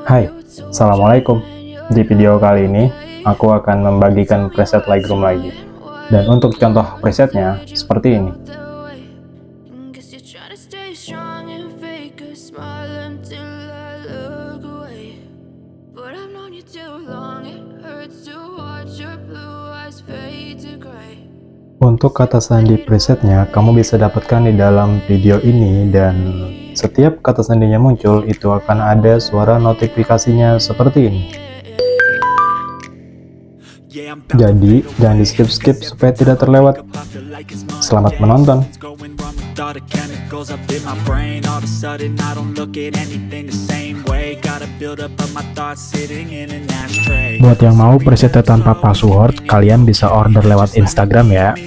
Hai, Assalamualaikum. Di video kali ini, aku akan membagikan preset Lightroom lagi. Dan untuk contoh presetnya, seperti ini. Untuk kata sandi presetnya, kamu bisa dapatkan di dalam video ini, dan setiap kata sandinya muncul, itu akan ada suara notifikasinya seperti ini. Jadi, jangan di skip-skip supaya tidak terlewat. Selamat menonton! Buat yang mau presetnya tanpa password, kalian bisa order lewat Instagram ya.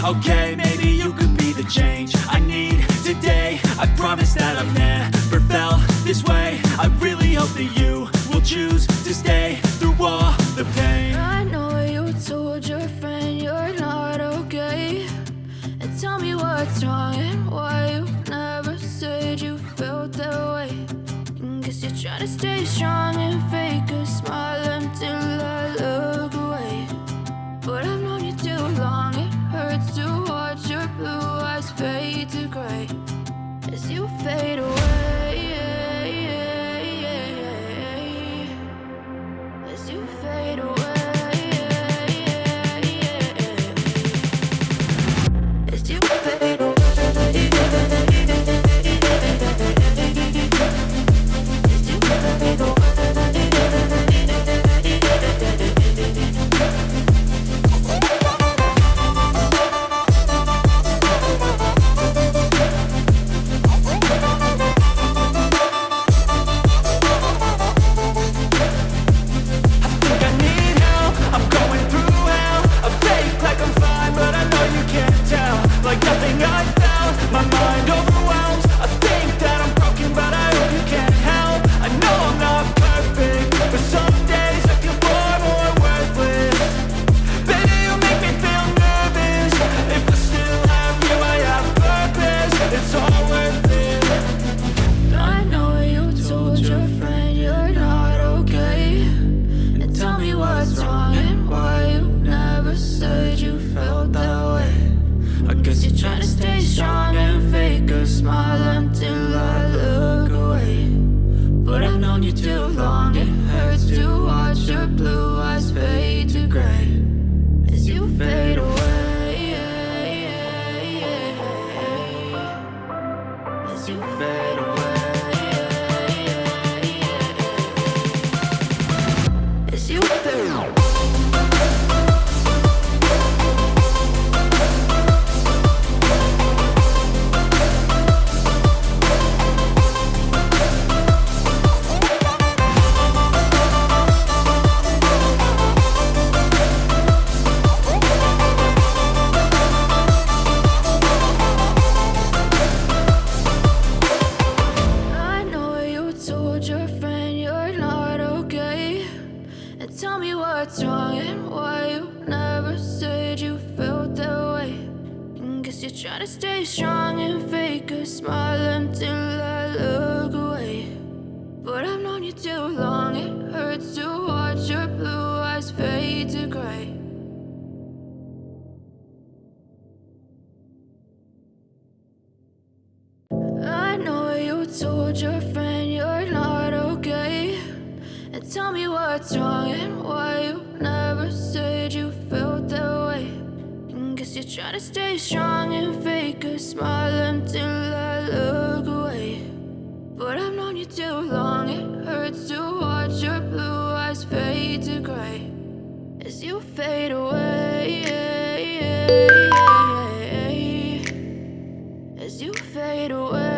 Okay, maybe you could be the change I need today. I promise that I've never felt this way. I really hope that you will choose to stay through all the pain. I know you told your friend you're not okay, and tell me what's wrong and why you never said you felt that way. Guess you're trying to stay strong and fake a smile until I look away. But I've known you too long, it hurts to watch your blue eyes fade to gray as you fade away, as you fade away, as you fade away. Trying to stay strong and fake a smile until I look away. But I've known you too long, it hurts to watch your blue eyes fade to gray as you fade away, as you fade away, as you fade away. Tell me what's wrong and why you never said you felt that way. Guess you're trying to stay strong and fake a smile until I look away. But I've known you too long, it hurts to watch your blue eyes fade to gray. I know you told your friend you're not okay, and tell me what's wrong and why you never said you felt that way. Guess you're trying to stay strong and fake a smile until I look away. But I've known you too long, it hurts to watch your blue eyes fade to gray as you fade away, as you fade away.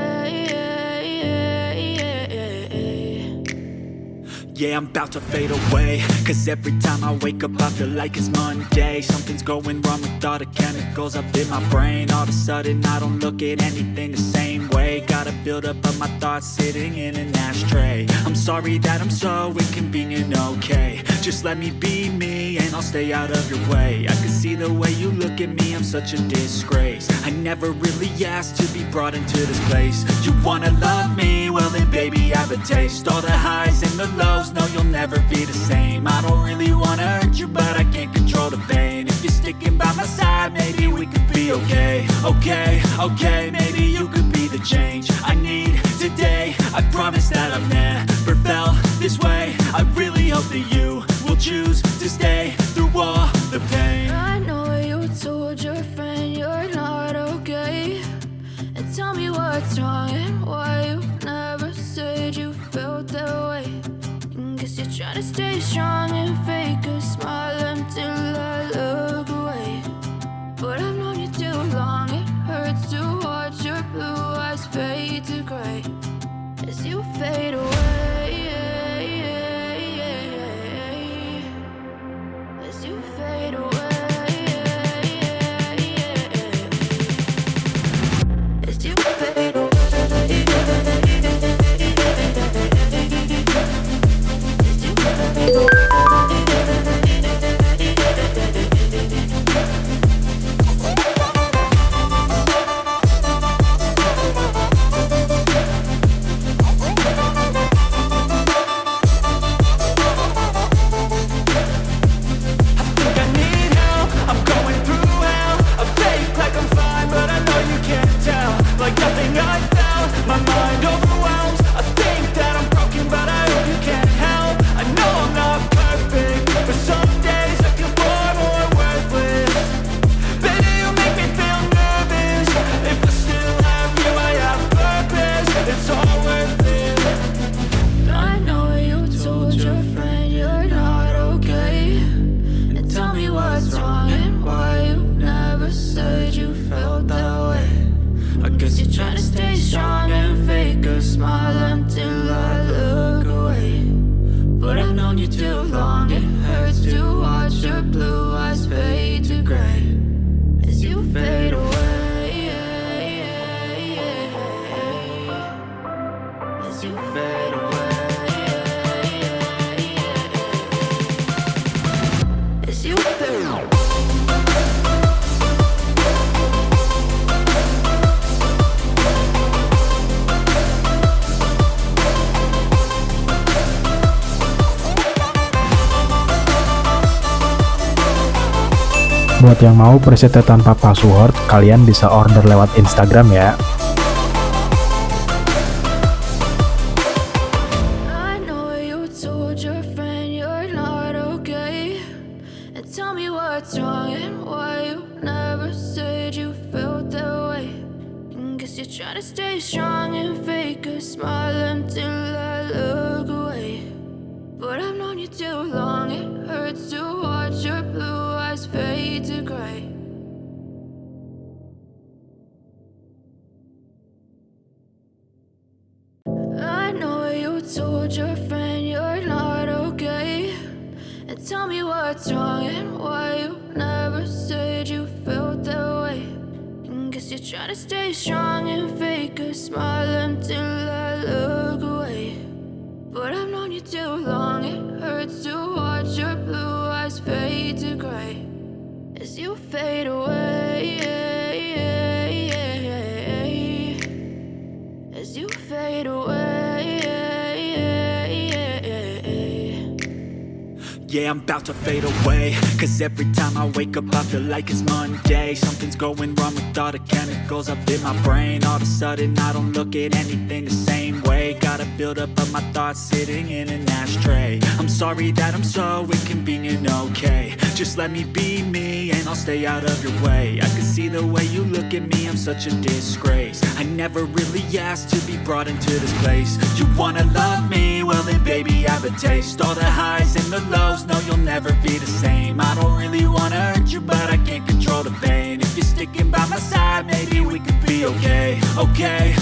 Yeah, I'm about to fade away, cause every time I wake up I feel like it's Monday. Something's going wrong with all the chemicals up in my brain. All of a sudden I don't look at anything the same way. Gotta build up of my thoughts sitting in an ashtray. I'm sorry that I'm so inconvenient, okay. Just let me be me and I'll stay out of your way. I can see the way you look at me, I'm such a disgrace. I never really asked to be brought into this place. You wanna love me? Well then baby have a taste. All the highs and the lows, no you'll never be the same. I don't really wanna hurt you but I can't control the pain. If you're sticking by my side maybe we could be okay. Okay, maybe you could be the change I need today. I promise that I've never felt this way. I really hope that you will choose to stay through all the pain. I know you told your friend you're not okay, and tell me what's wrong and why you never said you felt that way. Guess you're trying to stay strong and fake a smile until I look away. But I've known you too long, it hurts to watch your blue eyes fade to gray as you fade away. As you fade away. As you fade away. Buat yang mau presetnya tanpa password, kalian bisa order lewat Instagram ya. I know you told your friend you're not okay, and tell me what's wrong and why you never said you felt that way. Guess you're trying to stay strong and fake a smile until I look away. But I've known you too long, it hurts to watch your blue eyes fade to gray. I know you told your friend you're not okay, and tell me what's wrong and why you never said you felt that way. Guess you're trying to stay strong and fake a smile until I look away. But I've known you too long, it hurts to watch your blue eyes fade to gray as you fade away. As you fade away. Yeah, I'm about to fade away, cause every time I wake up I feel like it's Monday. Something's going wrong with all the chemicals up in my brain. All of a sudden I don't look at anything the same way. Gotta build up of my thoughts sitting in an ashtray. I'm sorry that I'm so inconvenient, okay. Just let me be me and I'll stay out of your way. I can see the way you look at me, I'm such a disgrace. I never really asked to be brought into this place. You wanna love me? Well then baby have a taste. All the highs and the lows, no you'll never be the same. I don't really wanna hurt you but I can't control the pain. If you're sticking by my side maybe we could be okay. Okay,